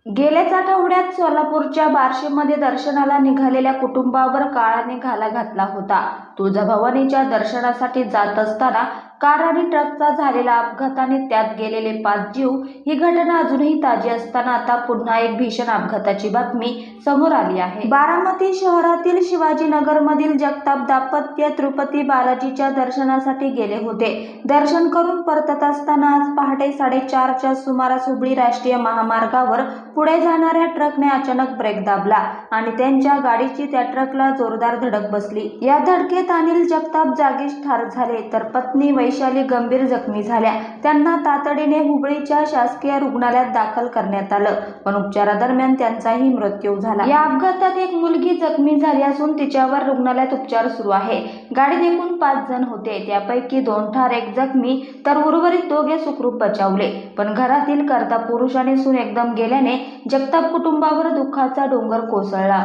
गेल्याच आठवड्यात सोलापूरच्या बार्शीमध्ये दर्शनाला निघालेल्या कुटुंबावर काळाने घाला घातला होता। तुळजाभवानीच्या दर्शनासाठी जात असताना कार आणि ट्रकचा झालेला अपघाताने त्यात गेलेले 5 जीव ही घटना अजूनही ताजी असताना आता पुन्हा एक भीषण अपघाताची बातमी समोर आली आहे। बारामती शहरातील शिवाजीनगरमधील जगताप दाम्पत्य तिरुपती बालाजीच्या दर्शनासाठी गेले होते। दर्शन करून परतत असताना आज पहाटे 4:30च्या सुमारास हुबळी राष्ट्रीय महामार्गावर पुढे जाणाऱ्या ट्रकने अचानक ब्रेक दाबला आणि त्यांच्या गाडीची त्या ट्रकला जोरदार धडक बसली। या धडकेत अनिल जगताप जागीच ठार झाले तर पत्नी वैशाली गंभीर जखमी झाल्या। त्यांना तातडीने हुबळीच्या शासकीय रुग्णालयात दाखल करण्यात आलं, पण उपचारादरम्यान त्यांचाही मृत्यू झाला। या अपघातात एक मुलगी जखमी झाली असून तिच्यावर रुग्णालयात उपचार सुरू आहे। गाडीत एकूण 5 जण होते, त्यापैकी 2 ठार, 1 जखमी तर उर्वरित 2 सुखरूप बचावले। पण घरातील कर्ता पुरुष आणि सून एकदम गेल्याने जगताप कुटुंबावर दुःखाचा डोंगर कोसळला।